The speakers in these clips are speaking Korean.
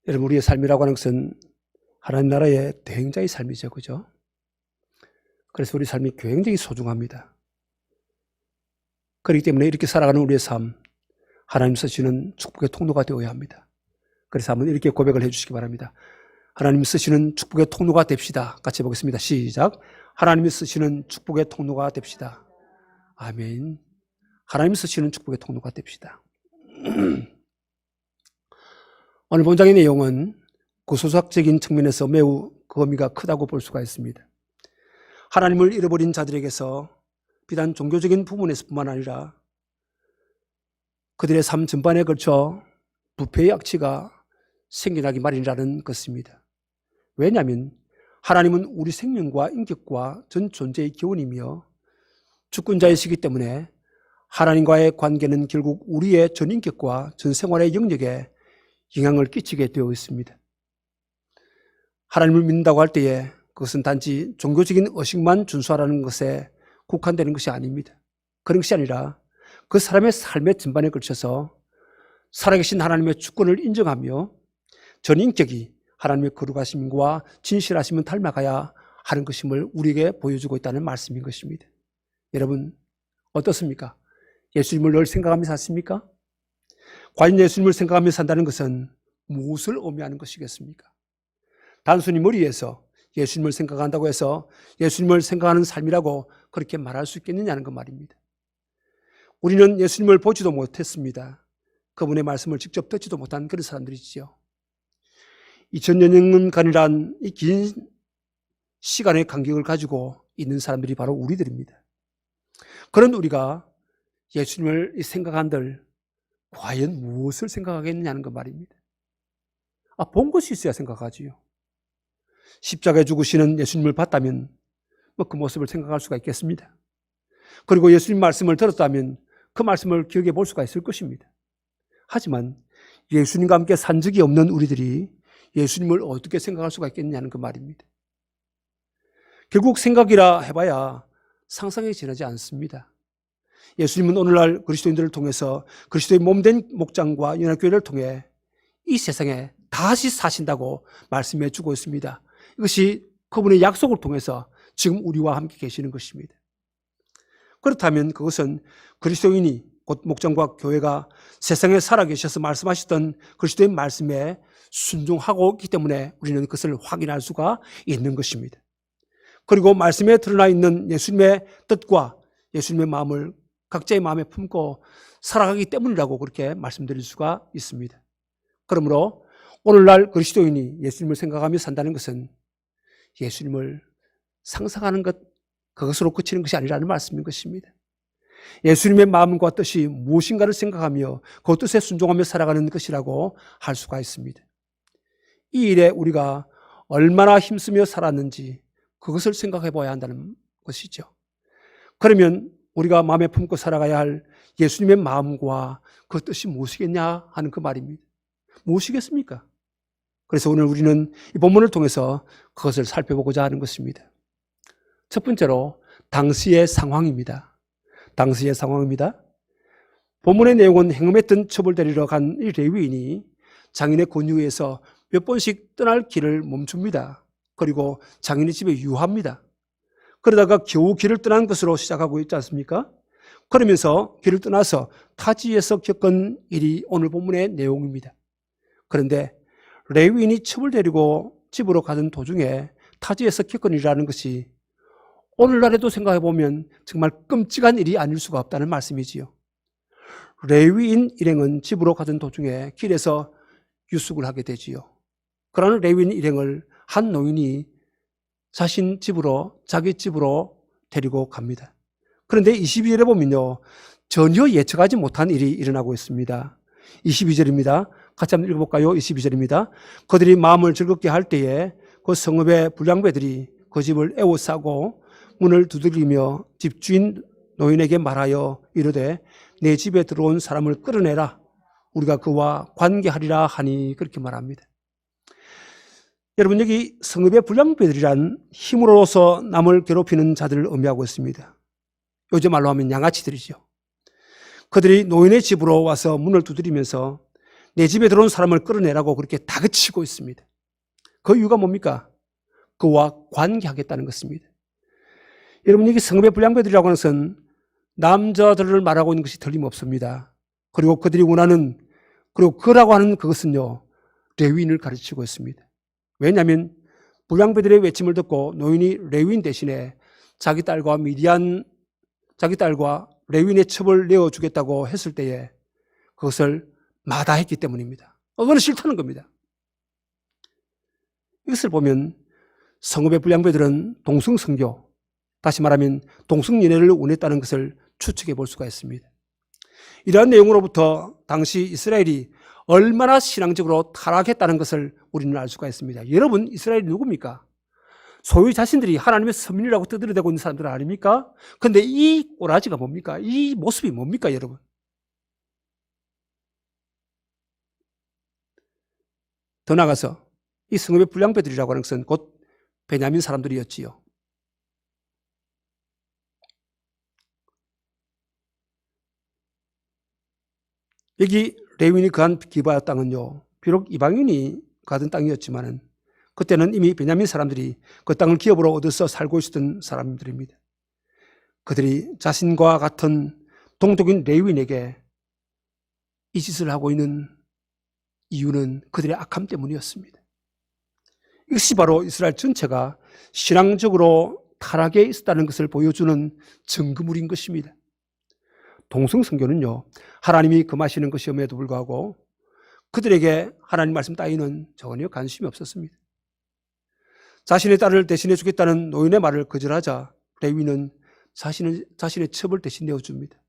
여러분, 우리의 삶이라고 하는 것은 하나님 나라의 대행자의 삶이죠. 그죠? 그래서 우리 삶이 굉장히 소중합니다. 그렇기 때문에 이렇게 살아가는 우리의 삶, 하나님께서 주시는 축복의 통로가 되어야 합니다. 그래서 한번 이렇게 고백을 해 주시기 바랍니다. 하나님 쓰시는 축복의 통로가 됩시다. 같이 보겠습니다. 시작. 하나님이 쓰시는 축복의 통로가 됩시다. 아멘. 하나님 쓰시는 축복의 통로가 됩시다. 오늘 본장의 내용은 구소작적인 측면에서 매우 그 의미가 크다고 볼 수가 있습니다. 하나님을 잃어버린 자들에게서 비단 종교적인 부분에서뿐만 아니라 그들의 삶 전반에 걸쳐 부패의 악취가 생겨나기 마련이라는 것입니다. 왜냐하면 하나님은 우리 생명과 인격과 전 존재의 기원이며 주권자이시기 때문에 하나님과의 관계는 결국 우리의 전 인격과 전 생활의 영역에 영향을 끼치게 되어 있습니다. 하나님을 믿는다고 할 때에 그것은 단지 종교적인 의식만 준수하라는 것에 국한되는 것이 아닙니다. 그런 것이 아니라 그 사람의 삶의 전반에 걸쳐서 살아계신 하나님의 주권을 인정하며 전 인격이 하나님의 거룩하심과 진실하심을 닮아가야 하는 것임을 우리에게 보여주고 있다는 말씀인 것입니다. 여러분 어떻습니까? 예수님을 늘 생각하면서 사십니까? 과연 예수님을 생각하며 산다는 것은 무엇을 의미하는 것이겠습니까? 단순히 머리에서 예수님을 생각한다고 해서 예수님을 생각하는 삶이라고 그렇게 말할 수 있겠느냐는 것 말입니다. 우리는 예수님을 보지도 못했습니다. 그분의 말씀을 직접 듣지도 못한 그런 사람들이지요. 2000여 년간이란 이 긴 시간의 간격을 가지고 있는 사람들이 바로 우리들입니다. 그런 우리가 예수님을 생각한들 과연 무엇을 생각하겠느냐는 것 말입니다. 본 것이 있어야 생각하지요. 십자가에 죽으시는 예수님을 봤다면 그 모습을 생각할 수가 있겠습니다. 그리고 예수님 말씀을 들었다면 그 말씀을 기억해 볼 수가 있을 것입니다. 하지만 예수님과 함께 산 적이 없는 우리들이 예수님을 어떻게 생각할 수가 있겠냐는 그 말입니다. 결국 생각이라 해봐야 상상에 지나지 않습니다. 예수님은 오늘날 그리스도인들을 통해서 그리스도의 몸된 목장과 연합교회를 통해 이 세상에 다시 사신다고 말씀해 주고 있습니다. 이것이 그분의 약속을 통해서 지금 우리와 함께 계시는 것입니다. 그렇다면 그것은 그리스도인이 곧 목장과 교회가 세상에 살아계셔서 말씀하셨던 그리스도의 말씀에 순종하고 있기 때문에 우리는 그것을 확인할 수가 있는 것입니다. 그리고 말씀에 드러나 있는 예수님의 뜻과 예수님의 마음을 각자의 마음에 품고 살아가기 때문이라고 그렇게 말씀드릴 수가 있습니다. 그러므로 오늘날 그리스도인이 예수님을 생각하며 산다는 것은 예수님을 상상하는 것, 그것으로 그치는 것이 아니라는 말씀인 것입니다. 예수님의 마음과 뜻이 무엇인가를 생각하며 그 뜻에 순종하며 살아가는 것이라고 할 수가 있습니다. 이 일에 우리가 얼마나 힘쓰며 살았는지 그것을 생각해 봐야 한다는 것이죠. 그러면 우리가 마음에 품고 살아가야 할 예수님의 마음과 그 뜻이 무엇이겠냐 하는 그 말입니다. 무엇이겠습니까? 그래서 오늘 우리는 이 본문을 통해서 그것을 살펴보고자 하는 것입니다. 첫 번째로 당시의 상황입니다. 당시의 상황입니다. 본문의 내용은 행음했던 처벌되리러 간 이 레위인이 장인의 권유에서 몇 번씩 떠날 길을 멈춥니다. 그리고 장인의 집에 유하입니다. 그러다가 겨우 길을 떠난 것으로 시작하고 있지 않습니까? 그러면서 길을 떠나서 타지에서 겪은 일이 오늘 본문의 내용입니다. 그런데 레위인이 첩을 데리고 집으로 가던 도중에 타지에서 겪은 일이라는 것이 오늘날에도 생각해보면 정말 끔찍한 일이 아닐 수가 없다는 말씀이지요. 레위인 일행은 집으로 가던 도중에 길에서 유숙을 하게 되지요. 그러는 레위인 일행을 한 노인이 자기 집으로 데리고 갑니다. 그런데 22절에 보면요, 전혀 예측하지 못한 일이 일어나고 있습니다. 22절입니다. 같이 한번 읽어볼까요? 22절입니다. 그들이 마음을 즐겁게 할 때에 그 성읍의 불량배들이 그 집을 에워싸고 문을 두드리며 집주인 노인에게 말하여 이르되 내 집에 들어온 사람을 끌어내라. 우리가 그와 관계하리라 하니 그렇게 말합니다. 여러분, 여기 성읍의 불량배들이란 힘으로서 남을 괴롭히는 자들을 의미하고 있습니다. 요즘 말로 하면 양아치들이죠. 그들이 노인의 집으로 와서 문을 두드리면서 내 집에 들어온 사람을 끌어내라고 그렇게 다그치고 있습니다. 그 이유가 뭡니까? 그와 관계하겠다는 것입니다. 여러분, 이게 성읍의 불량배들이라고 하는 것은 남자들을 말하고 있는 것이 틀림없습니다. 그리고 그들이 원하는, 그리고 그라고 하는 그것은요, 레위인을 가르치고 있습니다. 왜냐하면 불량배들의 외침을 듣고 노인이 레위인 대신에 자기 딸과 레위인의 첩을 내어주겠다고 했을 때에 그것을 마다했기 때문입니다. 그건 싫다는 겁니다. 이것을 보면 성읍의 불량배들은 동성성교, 다시 말하면 동성연애를 원했다는 것을 추측해 볼 수가 있습니다. 이러한 내용으로부터 당시 이스라엘이 얼마나 신앙적으로 타락했다는 것을 우리는 알 수가 있습니다. 여러분, 이스라엘이 누굽니까? 소위 자신들이 하나님의 선민이라고 떠들어대고 있는 사람들 아닙니까? 그런데 이 꼬라지가 뭡니까? 이 모습이 뭡니까, 여러분? 더 나아가서 이 성읍의 불량배들이라고 하는 것은 곧 베냐민 사람들이었지요. 여기 레위인이 거한 기브아 땅은요, 비록 이방인이 가던 땅이었지만은 그때는 이미 베냐민 사람들이 그 땅을 기업으로 얻어서 살고 있었던 사람들입니다. 그들이 자신과 같은 동독인 레위인에게 이 짓을 하고 있는 이유는 그들의 악함 때문이었습니다. 이것이 바로 이스라엘 전체가 신앙적으로 타락에 있었다는 것을 보여주는 증거물인 것입니다. 동성성교는요, 하나님이 금하시는 것이었음에도 불구하고 그들에게 하나님 말씀 따위는 전혀 관심이 없었습니다. 자신의 딸을 대신해 주겠다는 노인의 말을 거절하자 레위는 자신의 첩을 대신 내어줍니다.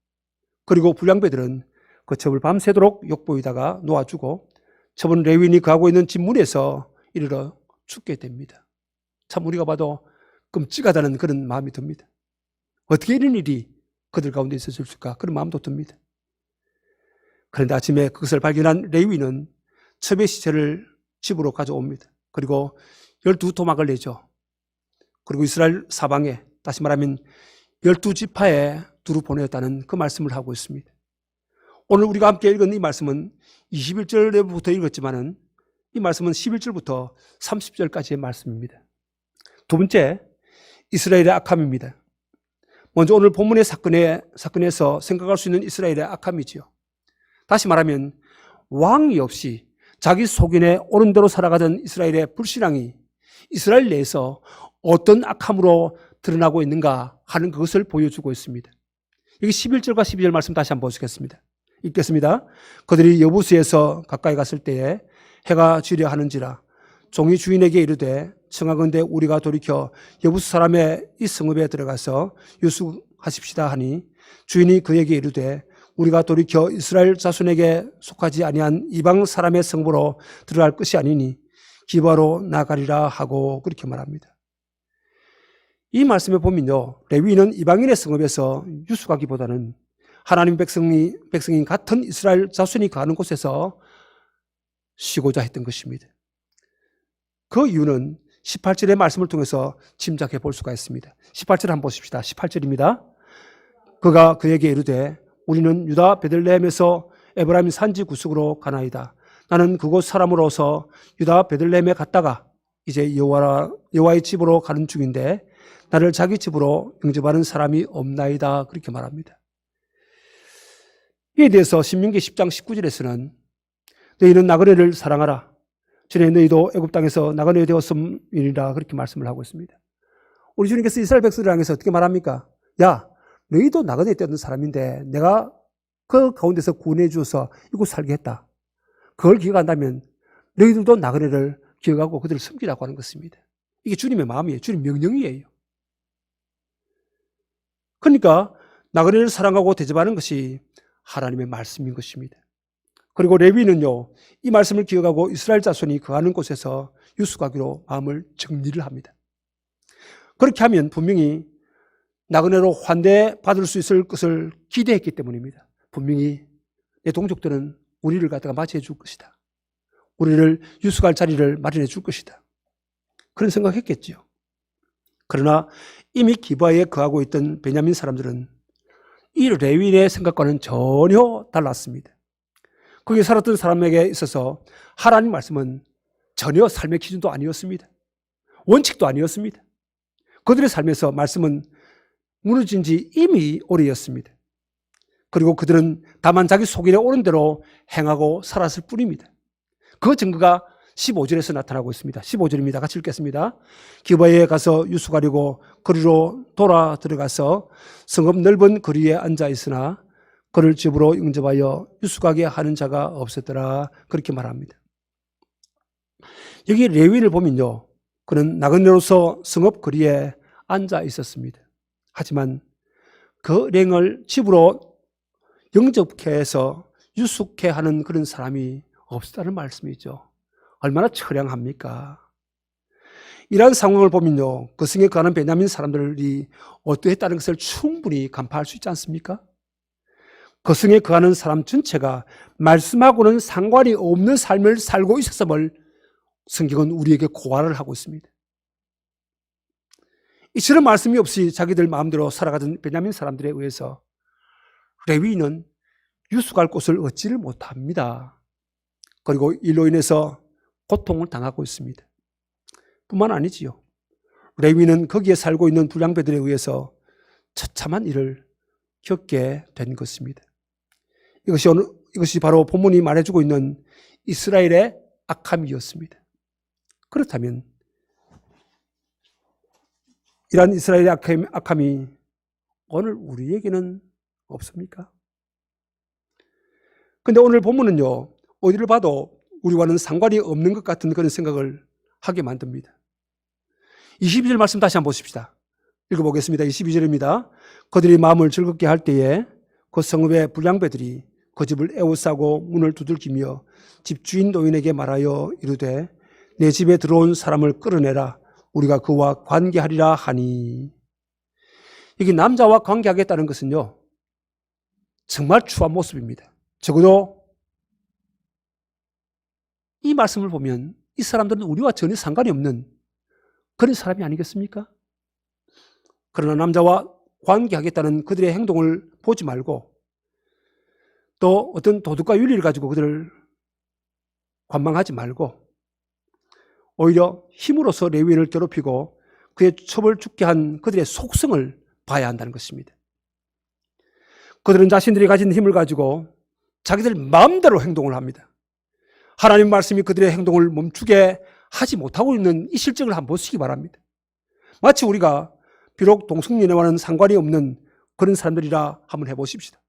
그리고 불량배들은 그 첩을 밤새도록 욕보이다가 놓아주고 첩은 레위인이 거하고 있는 집 문에서 이르러 죽게 됩니다. 참 우리가 봐도 끔찍하다는 그런 마음이 듭니다. 어떻게 이런 일이 그들 가운데 있었을까? 그런 마음도 듭니다. 그런데 아침에 그것을 발견한 레위는 첩의 시체를 집으로 가져옵니다. 그리고 12토막을 내죠. 그리고 이스라엘 사방에, 다시 말하면 12지파에 두루 보내었다는 그 말씀을 하고 있습니다. 오늘 우리가 함께 읽은 이 말씀은 21절부터 읽었지만은 이 말씀은 11절부터 30절까지의 말씀입니다. 두 번째, 이스라엘의 악함입니다. 먼저 오늘 본문의 사건에서 생각할 수 있는 이스라엘의 악함이지요. 다시 말하면 왕이 없이 자기 속인에 옳은 대로 살아가던 이스라엘의 불신앙이 이스라엘 내에서 어떤 악함으로 드러나고 있는가 하는 그것을 보여주고 있습니다. 여기 11절과 12절 말씀 다시 한번 보시겠습니다. 읽겠습니다. 그들이 여부스에서 가까이 갔을 때에 해가 지려 하는지라 종이 주인에게 이르되 청하건대 우리가 돌이켜 여부스 사람의 이 성읍에 들어가서 유숙하십시다 하니 주인이 그에게 이르되 우리가 돌이켜 이스라엘 자손에게 속하지 아니한 이방 사람의 성부로 들어갈 것이 아니니 기바로 나가리라 하고 그렇게 말합니다. 이 말씀에 보면요, 레위인은 이방인의 성읍에서 유숙하기보다는 하나님 백성인 같은 이스라엘 자손이 가는 곳에서 쉬고자 했던 것입니다. 그 이유는 18절의 말씀을 통해서 짐작해 볼 수가 있습니다. 18절 한번 보십시다. 18절입니다. 그가 그에게 이르되 우리는 유다 베들레헴에서 에브라임 산지 구석으로 가나이다. 나는 그곳 사람으로서 유다 베들레헴에 갔다가 이제 여호와의 집으로 가는 중인데 나를 자기 집으로 영접하는 사람이 없나이다. 그렇게 말합니다. 이에 대해서 신명기 10장 19절에서는 너희는 나그네를 사랑하라. 전에 너희도 애굽 땅에서 나그네 되었음이니라 그렇게 말씀을 하고 있습니다. 우리 주님께서 이스라엘 백성들을 향해서 어떻게 말합니까? 야, 너희도 나그네 되었던 사람인데 내가 그 가운데서 구원해 주어서 이곳 살게 했다. 그걸 기억한다면 너희들도 나그네를 기억하고 그들을 섬기라고 하는 것입니다. 이게 주님의 마음이에요. 주님 명령이에요. 그러니까 나그네를 사랑하고 대접하는 것이 하나님의 말씀인 것입니다. 그리고 레위는요, 이 말씀을 기억하고 이스라엘 자손이 거하는 곳에서 유숙하기로 마음을 정리를 합니다. 그렇게 하면 분명히 나그네로 환대받을 수 있을 것을 기대했기 때문입니다. 분명히 내 동족들은 우리를 갖다가 맞이해 줄 것이다. 우리를 유숙할 자리를 마련해 줄 것이다. 그런 생각했겠죠. 그러나 이미 기브아에 거하고 있던 베냐민 사람들은 이 레위인의 생각과는 전혀 달랐습니다. 거기 살았던 사람에게 있어서 하나님 말씀은 전혀 삶의 기준도 아니었습니다. 원칙도 아니었습니다. 그들의 삶에서 말씀은 무너진 지 이미 오래였습니다. 그리고 그들은 다만 자기 속일에 옳은 대로 행하고 살았을 뿐입니다. 그 증거가 15절에서 나타나고 있습니다. 15절입니다. 같이 읽겠습니다. 기브아에 가서 유숙하려고 거리로 돌아 들어가서 성읍 넓은 거리에 앉아 있으나 그를 집으로 영접하여 유숙하게 하는 자가 없었더라. 그렇게 말합니다. 여기 레위인을 보면요, 그는 나그네로서 성읍 거리에 앉아 있었습니다. 하지만 그 랭을 집으로 영접케 해서 유숙케 하는 그런 사람이 없었다는 말씀이죠. 얼마나 처량합니까? 이러한 상황을 보면요, 그 성에 거하는 베냐민 사람들이 어떠했다는 것을 충분히 간파할 수 있지 않습니까? 그 성에 거하는 사람 전체가 말씀하고는 상관이 없는 삶을 살고 있었음을 성경은 우리에게 고발을 하고 있습니다. 이처럼 말씀이 없이 자기들 마음대로 살아가던 베냐민 사람들에 의해서 레위인은 유숙할 곳을 얻지를 못합니다. 그리고 이로 인해서 고통을 당하고 있습니다. 뿐만 아니지요. 레위인은 거기에 살고 있는 불량배들에 의해서 처참한 일을 겪게 된 것입니다. 이것이 바로 본문이 말해주고 있는 이스라엘의 악함이었습니다. 그렇다면 이러한 이스라엘의 악함이 오늘 우리에게는 없습니까? 근데 오늘 본문은요, 어디를 봐도 우리와는 상관이 없는 것 같은 그런 생각을 하게 만듭니다. 22절 말씀 다시 한번 보십시다. 읽어보겠습니다. 22절입니다. 그들이 마음을 즐겁게 할 때에 그 성읍의 불량배들이 그 집을 에워싸고 문을 두들기며 집주인 노인에게 말하여 이르되 내 집에 들어온 사람을 끌어내라. 우리가 그와 관계하리라 하니. 여기 남자와 관계하겠다는 것은요, 정말 추한 모습입니다. 적어도 이 말씀을 보면 이 사람들은 우리와 전혀 상관이 없는 그런 사람이 아니겠습니까? 그러나 남자와 관계하겠다는 그들의 행동을 보지 말고 또 어떤 도덕과 윤리를 가지고 그들을 관망하지 말고 오히려 힘으로써 레위인을 괴롭히고 그의 첩을 죽게 한 그들의 속성을 봐야 한다는 것입니다. 그들은 자신들이 가진 힘을 가지고 자기들 마음대로 행동을 합니다. 하나님 말씀이 그들의 행동을 멈추게 하지 못하고 있는 이 실정을 한번 보시기 바랍니다. 마치 우리가 비록 동성연애와는 상관이 없는 그런 사람들이라 한번 해보십시다.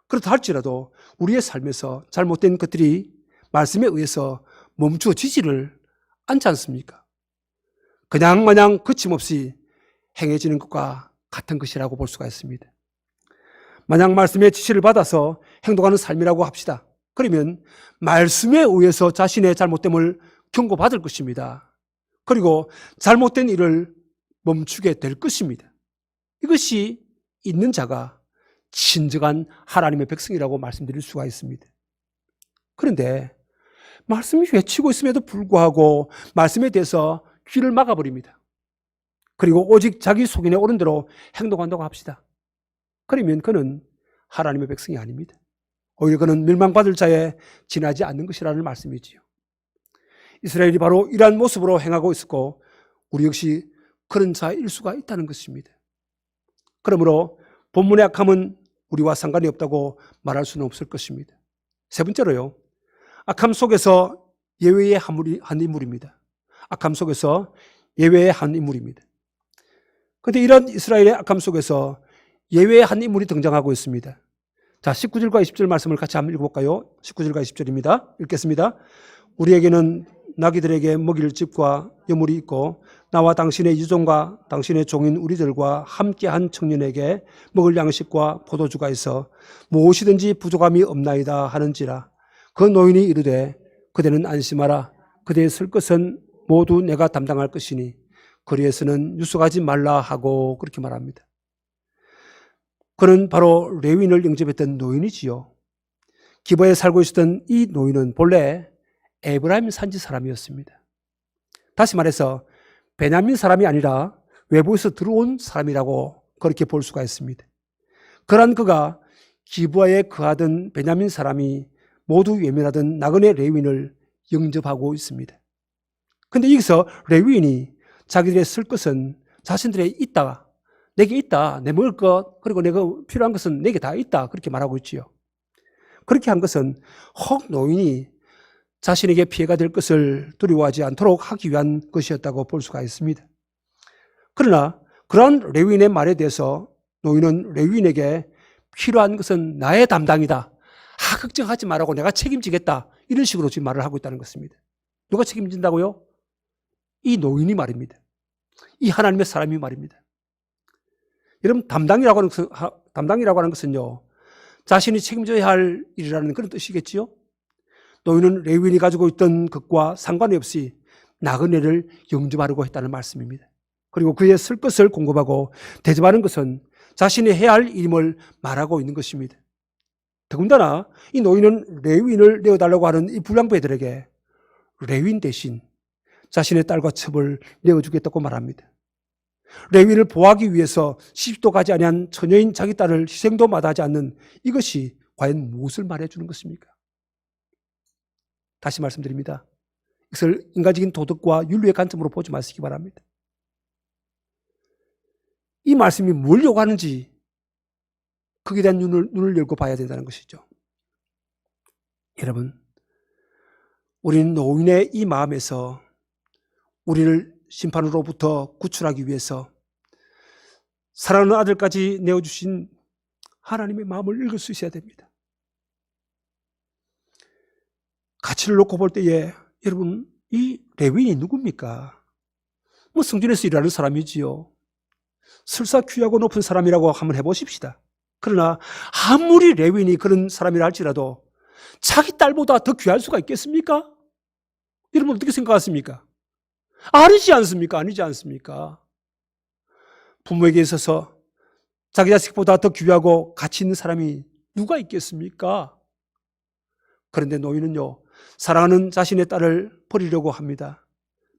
그렇다 할지라도 우리의 삶에서 잘못된 것들이 말씀에 의해서 멈추어지지를 않지 않습니까? 그냥 마냥 거침없이 행해지는 것과 같은 것이라고 볼 수가 있습니다. 만약 말씀의 지시를 받아서 행동하는 삶이라고 합시다. 그러면 말씀에 의해서 자신의 잘못됨을 경고받을 것입니다. 그리고 잘못된 일을 멈추게 될 것입니다. 이것이 있는 자가 진정한 하나님의 백성이라고 말씀드릴 수가 있습니다. 그런데 말씀이 외치고 있음에도 불구하고 말씀에 대해서 귀를 막아버립니다. 그리고 오직 자기 속인에 옳은 대로 행동한다고 합시다. 그러면 그는 하나님의 백성이 아닙니다. 오히려 그는 멸망받을 자에 지나지 않는 것이라는 말씀이지요. 이스라엘이 바로 이러한 모습으로 행하고 있었고 우리 역시 그런 자일 수가 있다는 것입니다. 그러므로 본문의 악함은 우리와 상관이 없다고 말할 수는 없을 것입니다. 세 번째로요, 악함 속에서 예외의 한 인물입니다. 악함 속에서 예외의 한 인물입니다. 그런데 이런 이스라엘의 악함 속에서 예외의 한 인물이 등장하고 있습니다. 자, 19절과 20절 말씀을 같이 한번 읽어볼까요? 19절과 20절입니다. 읽겠습니다. 우리에게는 나귀들에게 먹일 집과 여물이 있고 나와 당신의 유종과 당신의 종인 우리들과 함께한 청년에게 먹을 양식과 포도주가 있어 무엇이든지 부족함이 없나이다 하는지라. 그 노인이 이르되 그대는 안심하라. 그대의 쓸 것은 모두 내가 담당할 것이니 거리에서는 유숙하지 말라 하고 그렇게 말합니다. 그는 바로 레위인을 영접했던 노인이지요. 기브아에 살고 있었던 이 노인은 본래 에브라임 산지 사람이었습니다. 다시 말해서 베냐민 사람이 아니라 외부에서 들어온 사람이라고 그렇게 볼 수가 있습니다. 그러한 그가 기브아에 거하던 베냐민 사람이 모두 외면하던 나그네 레위인을 영접하고 있습니다. 근데 여기서 레위인이 자기들의 쓸 것은 자신들의 있다, 내게 있다, 내 먹을 것, 그리고 내가 필요한 것은 내게 다 있다, 그렇게 말하고 있지요. 그렇게 한 것은 혹 노인이 자신에게 피해가 될 것을 두려워하지 않도록 하기 위한 것이었다고 볼 수가 있습니다. 그러나 그런 레위인의 말에 대해서 노인은 레위인에게 필요한 것은 나의 담당이다, 걱정하지 말라고, 내가 책임지겠다, 이런 식으로 지금 말을 하고 있다는 것입니다. 누가 책임진다고요? 이 노인이 말입니다. 이 하나님의 사람이 말입니다. 여러분, 담당이라고 하는 것은요, 자신이 책임져야 할 일이라는 그런 뜻이겠지요. 노인은 레위인이 가지고 있던 것과 상관이 없이 나그네를 영접하려고 했다는 말씀입니다. 그리고 그의 쓸 것을 공급하고 대접하는 것은 자신이 해야 할 일임을 말하고 있는 것입니다. 더군다나 이 노인은 레위인을 내어달라고 하는 이 불량배들에게 레위인 대신 자신의 딸과 첩을 내어주겠다고 말합니다. 레위인을 보호하기 위해서 시집도 가지 아니한 처녀인 자기 딸을 희생도 마다하지 않는 이것이 과연 무엇을 말해주는 것입니까? 다시 말씀드립니다. 이것을 인간적인 도덕과 윤리의 관점으로 보지 마시기 바랍니다. 이 말씀이 뭘 요구하는지 거기에 대한 눈을 열고 봐야 된다는 것이죠. 여러분, 우리는 노인의 이 마음에서 우리를 심판으로부터 구출하기 위해서 사랑하는 아들까지 내어주신 하나님의 마음을 읽을 수 있어야 됩니다. 가치를 놓고 볼 때에 여러분, 이 레위인이 누굽니까? 성전에서 일하는 사람이지요. 설사 귀하고 높은 사람이라고 한번 해보십시다. 그러나 아무리 레위인이 그런 사람이라 할지라도 자기 딸보다 더 귀할 수가 있겠습니까? 여러분 어떻게 생각하십니까? 아니지 않습니까? 아니지 않습니까? 부모에게 있어서 자기 자식보다 더 귀하고 가치 있는 사람이 누가 있겠습니까? 그런데 노인은요, 사랑하는 자신의 딸을 버리려고 합니다.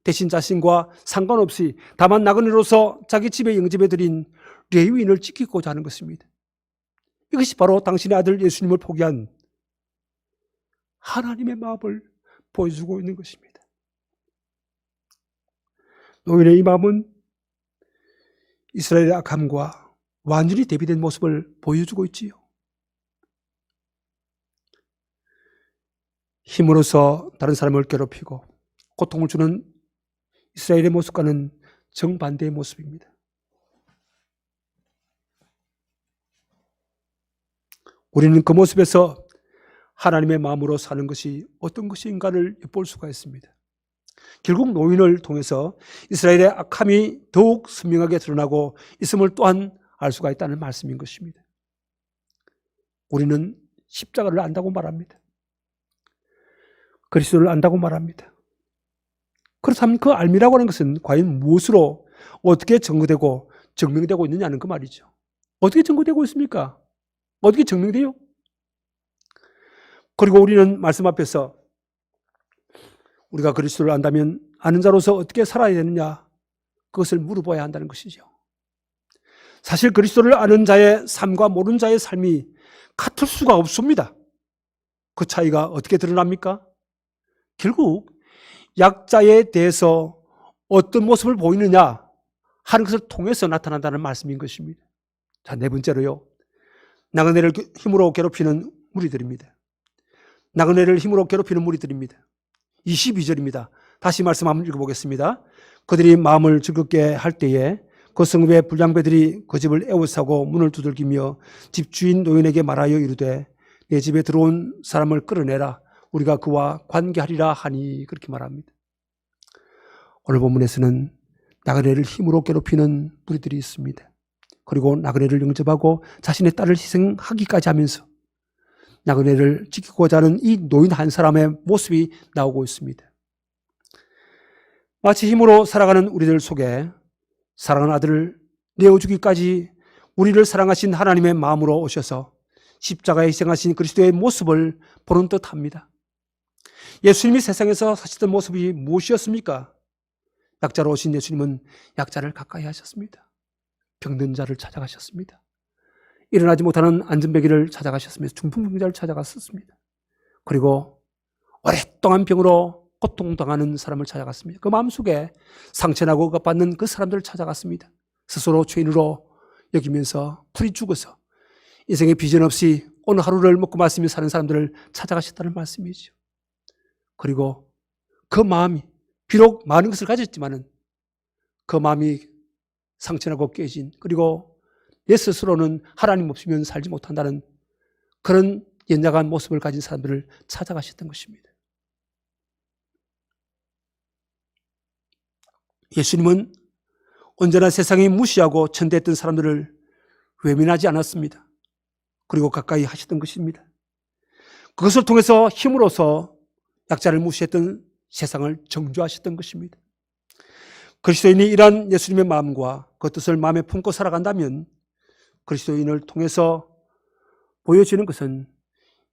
대신 자신과 상관없이 다만 나그네로서 자기 집에 영접해드린 레위인을 지키고자 하는 것입니다. 이것이 바로 당신의 아들 예수님을 포기한 하나님의 마음을 보여주고 있는 것입니다. 노인의 이 마음은 이스라엘의 악함과 완전히 대비된 모습을 보여주고 있지요. 힘으로써 다른 사람을 괴롭히고 고통을 주는 이스라엘의 모습과는 정반대의 모습입니다. 우리는 그 모습에서 하나님의 마음으로 사는 것이 어떤 것인가를 엿볼 수가 있습니다. 결국 노인을 통해서 이스라엘의 악함이 더욱 선명하게 드러나고 있음을 또한 알 수가 있다는 말씀인 것입니다. 우리는 십자가를 안다고 말합니다. 그리스도를 안다고 말합니다. 그렇다면 그 알미라고 하는 것은 과연 무엇으로 어떻게 증거되고 증명되고 있느냐는 그 말이죠. 어떻게 증거되고 있습니까? 어떻게 증명돼요? 그리고 우리는 말씀 앞에서 우리가 그리스도를 안다면 아는 자로서 어떻게 살아야 되느냐, 그것을 물어봐야 한다는 것이죠. 사실 그리스도를 아는 자의 삶과 모르는 자의 삶이 같을 수가 없습니다. 그 차이가 어떻게 드러납니까? 결국 약자에 대해서 어떤 모습을 보이느냐 하는 것을 통해서 나타난다는 말씀인 것입니다. 자, 네 번째로요, 나그네를 힘으로 괴롭히는 무리들입니다. 나그네를 힘으로 괴롭히는 무리들입니다. 22절입니다. 다시 말씀 한번 읽어보겠습니다. 그들이 마음을 즐겁게 할 때에 그 성읍의 불량배들이 그 집을 에워싸고 문을 두들기며 집주인 노인에게 말하여 이르되 내 집에 들어온 사람을 끌어내라, 우리가 그와 관계하리라 하니, 그렇게 말합니다. 오늘 본문에서는 나그네를 힘으로 괴롭히는 무리들이 있습니다. 그리고 나그네를 영접하고 자신의 딸을 희생하기까지 하면서 나그네를 지키고자 하는 이 노인 한 사람의 모습이 나오고 있습니다. 마치 힘으로 살아가는 우리들 속에 사랑하는 아들을 내어주기까지 우리를 사랑하신 하나님의 마음으로 오셔서 십자가에 희생하신 그리스도의 모습을 보는 듯합니다. 예수님이 세상에서 사시던 모습이 무엇이었습니까? 약자로 오신 예수님은 약자를 가까이 하셨습니다. 병든 자를 찾아가셨습니다. 일어나지 못하는 안전뱅이를 찾아가셨으며 중풍병자를 찾아갔었습니다. 그리고 오랫동안 병으로 고통당하는 사람을 찾아갔습니다. 그 마음속에 상처나고 억압받는 그 사람들을 찾아갔습니다. 스스로 죄인으로 여기면서 풀이 죽어서 인생의 비전 없이 오늘 하루를 먹고 마시며 사는 사람들을 찾아가셨다는 말씀이죠. 그리고 그 마음이 비록 많은 것을 가졌지만은 그 마음이 상처나고 깨진, 그리고 내 스스로는 하나님 없으면 살지 못한다는 그런 연약한 모습을 가진 사람들을 찾아가셨던 것입니다. 예수님은 언제나 세상이 무시하고 천대했던 사람들을 외면하지 않았습니다. 그리고 가까이 하셨던 것입니다. 그것을 통해서 힘으로써 약자를 무시했던 세상을 정죄하셨던 것입니다. 그리스도인이 이러한 예수님의 마음과 그 뜻을 마음에 품고 살아간다면 그리스도인을 통해서 보여지는 것은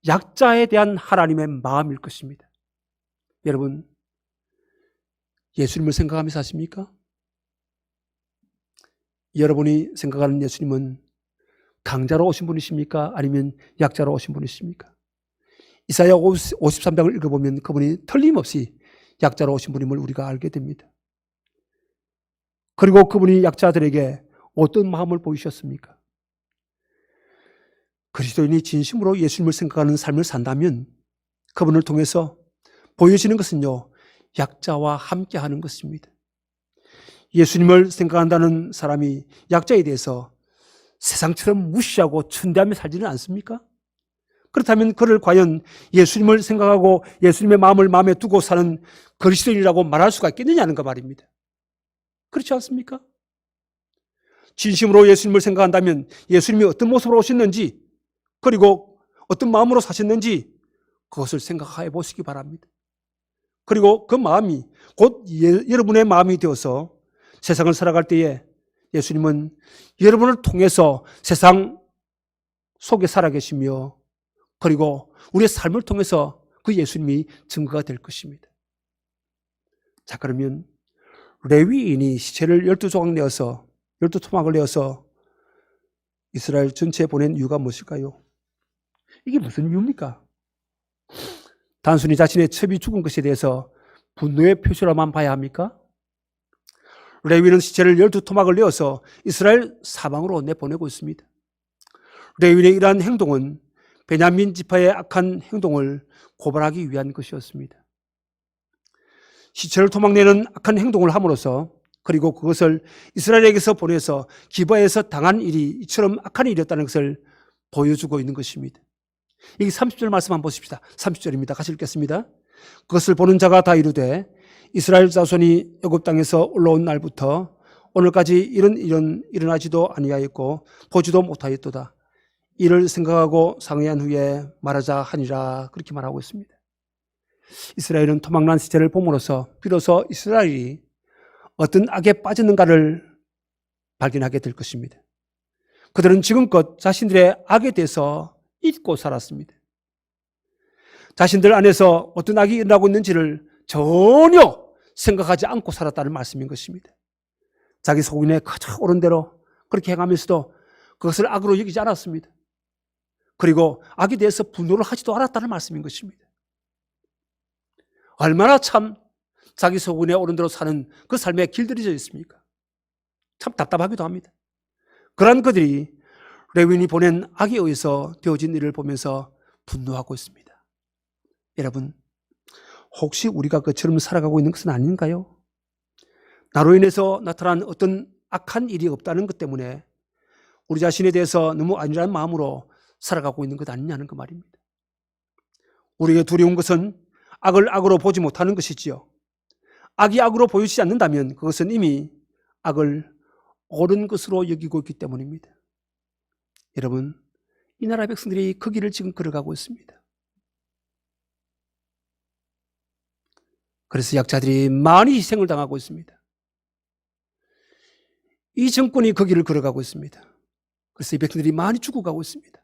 약자에 대한 하나님의 마음일 것입니다. 여러분, 예수님을 생각하며 사십니까? 여러분이 생각하는 예수님은 강자로 오신 분이십니까? 아니면 약자로 오신 분이십니까? 이사야 53장을 읽어보면 그분이 틀림없이 약자로 오신 분임을 우리가 알게 됩니다. 그리고 그분이 약자들에게 어떤 마음을 보이셨습니까? 그리스도인이 진심으로 예수님을 생각하는 삶을 산다면 그분을 통해서 보여지는 것은요, 약자와 함께하는 것입니다. 예수님을 생각한다는 사람이 약자에 대해서 세상처럼 무시하고 천대하며 살지는 않습니까? 그렇다면 그를 과연 예수님을 생각하고 예수님의 마음을 마음에 두고 사는 그리스도인이라고 말할 수가 있겠느냐는 거 말입니다. 그렇지 않습니까? 진심으로 예수님을 생각한다면 예수님이 어떤 모습으로 오셨는지, 그리고 어떤 마음으로 사셨는지 그것을 생각해 보시기 바랍니다. 그리고 그 마음이 곧 여러분의 마음이 되어서 세상을 살아갈 때에 예수님은 여러분을 통해서 세상 속에 살아계시며, 그리고 우리의 삶을 통해서 그 예수님이 증거가 될 것입니다. 자, 그러면 레위인이 시체를 12조각 내어서 12토막을 내어서 이스라엘 전체에 보낸 이유가 무엇일까요? 이게 무슨 이유입니까? 단순히 자신의 첩이 죽은 것에 대해서 분노의 표시로만 봐야 합니까? 레위는 시체를 12토막을 내어서 이스라엘 사방으로 내보내고 있습니다. 레위의 이러한 행동은 베냐민 지파의 악한 행동을 고발하기 위한 것이었습니다. 시체를 토막내는 악한 행동을 함으로써, 그리고 그것을 이스라엘에게서 보내서 기바에서 당한 일이 이처럼 악한 일이었다는 것을 보여주고 있는 것입니다. 이 30절 말씀 한번 보십시다. 30절입니다. 같이 읽겠습니다. 그것을 보는 자가 다 이르되 이스라엘 자손이 애굽 땅에서 올라온 날부터 오늘까지 이런 일은 일어나지도 아니하였고 보지도 못하였도다. 이를 생각하고 상의한 후에 말하자 하니라. 그렇게 말하고 있습니다. 이스라엘은 토막난 시체를 봄으로써 비로소 이스라엘이 어떤 악에 빠졌는가를 발견하게 될 것입니다. 그들은 지금껏 자신들의 악에 대해서 잊고 살았습니다. 자신들 안에서 어떤 악이 일어나고 있는지를 전혀 생각하지 않고 살았다는 말씀인 것입니다. 자기 소견에 그저 옳은 대로 그렇게 행하면서도 그것을 악으로 여기지 않았습니다. 그리고 악에 대해서 분노를 하지도 않았다는 말씀인 것입니다. 얼마나 참 자기 소견에 옳은 대로 사는 그 삶에 길들여져 있습니까? 참 답답하기도 합니다. 그러한 그들이 레위인이 보낸 악에 의해서 되어진 일을 보면서 분노하고 있습니다. 여러분, 혹시 우리가 그처럼 살아가고 있는 것은 아닌가요? 나로 인해서 나타난 어떤 악한 일이 없다는 것 때문에 우리 자신에 대해서 너무 안일한 마음으로 살아가고 있는 것 아니냐는 그 말입니다. 우리에게 두려운 것은 악을 악으로 보지 못하는 것이지요. 악이 악으로 보이지 않는다면 그것은 이미 악을 옳은 것으로 여기고 있기 때문입니다. 여러분, 이 나라 백성들이 그 길을 지금 걸어가고 있습니다. 그래서 약자들이 많이 희생을 당하고 있습니다. 이 정권이 그 길을 걸어가고 있습니다. 그래서 이 백성들이 많이 죽어가고 있습니다.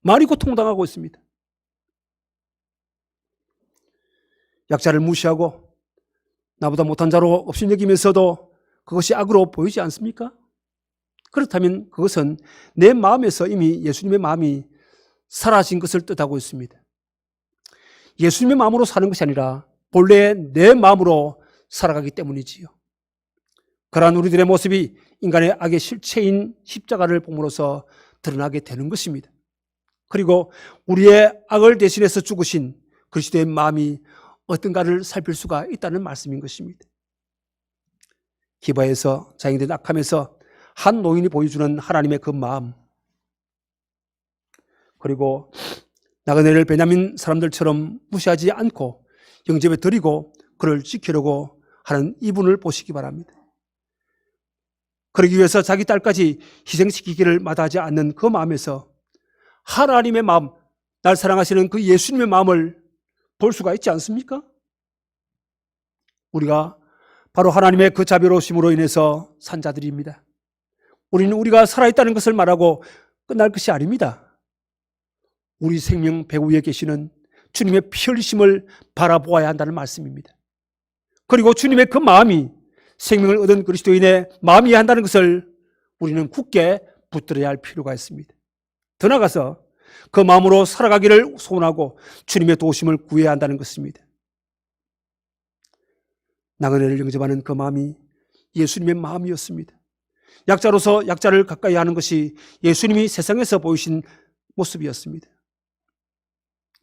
많이 고통당하고 있습니다. 약자를 무시하고 나보다 못한 자로 없이 여기면서도 그것이 악으로 보이지 않습니까? 그렇다면 그것은 내 마음에서 이미 예수님의 마음이 사라진 것을 뜻하고 있습니다. 예수님의 마음으로 사는 것이 아니라 본래 내 마음으로 살아가기 때문이지요. 그러한 우리들의 모습이 인간의 악의 실체인 십자가를 보므로써 드러나게 되는 것입니다. 그리고 우리의 악을 대신해서 죽으신 그리스도의 마음이 어떤가를 살필 수가 있다는 말씀인 것입니다. 기바에서 자행된 악함에서 한 노인이 보여주는 하나님의 그 마음, 그리고 나그네를 베냐민 사람들처럼 무시하지 않고 영접에 드리고 그를 지키려고 하는 이분을 보시기 바랍니다. 그러기 위해서 자기 딸까지 희생시키기를 마다하지 않는 그 마음에서 하나님의 마음, 날 사랑하시는 그 예수님의 마음을 볼 수가 있지 않습니까? 우리가 바로 하나님의 그 자비로우심으로 인해서 산 자들입니다. 우리는 우리가 살아있다는 것을 말하고 끝날 것이 아닙니다. 우리 생명 배후 위에 계시는 주님의 피 흘리심을 바라보아야 한다는 말씀입니다. 그리고 주님의 그 마음이 생명을 얻은 그리스도인의 마음이어야 한다는 것을 우리는 굳게 붙들어야 할 필요가 있습니다. 더 나아가서 그 마음으로 살아가기를 소원하고 주님의 도우심을 구해야 한다는 것입니다. 나그네를 영접하는 그 마음이 예수님의 마음이었습니다. 약자로서 약자를 가까이 하는 것이 예수님이 세상에서 보이신 모습이었습니다.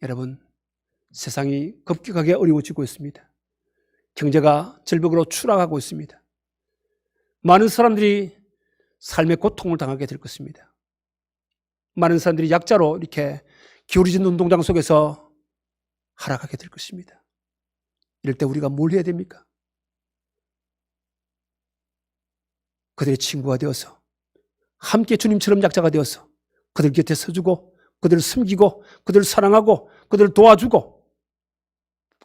여러분, 세상이 급격하게 어려워지고 있습니다. 경제가 절벽으로 추락하고 있습니다. 많은 사람들이 삶의 고통을 당하게 될 것입니다. 많은 사람들이 약자로 이렇게 기울어진 운동장 속에서 하락하게 될 것입니다. 이럴 때 우리가 뭘 해야 됩니까? 그들의 친구가 되어서 함께 주님처럼 약자가 되어서 그들 곁에 서주고 그들을 섬기고 그들을 사랑하고 그들을 도와주고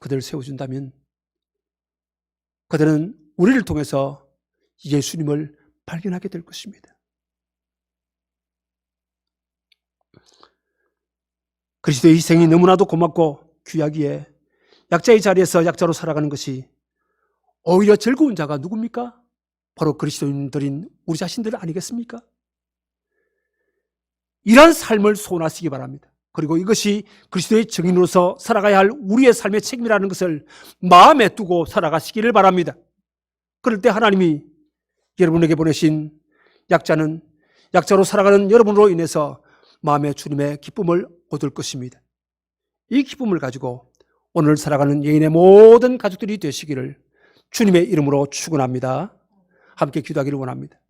그들을 세워준다면 그들은 우리를 통해서 예수님을 발견하게 될 것입니다. 그리스도의 희생이 너무나도 고맙고 귀하기에 약자의 자리에서 약자로 살아가는 것이 오히려 즐거운 자가 누굽니까? 바로 그리스도인들인 우리 자신들 아니겠습니까? 이러한 삶을 소원하시기 바랍니다. 그리고 이것이 그리스도의 증인으로서 살아가야 할 우리의 삶의 책임이라는 것을 마음에 두고 살아가시기를 바랍니다. 그럴 때 하나님이 여러분에게 보내신 약자는 약자로 살아가는 여러분으로 인해서 마음의 주님의 기쁨을 얻을 것입니다. 이 기쁨을 가지고 오늘 살아가는 여인의 모든 가족들이 되시기를 주님의 이름으로 축원합니다. 함께 기도하기를 원합니다.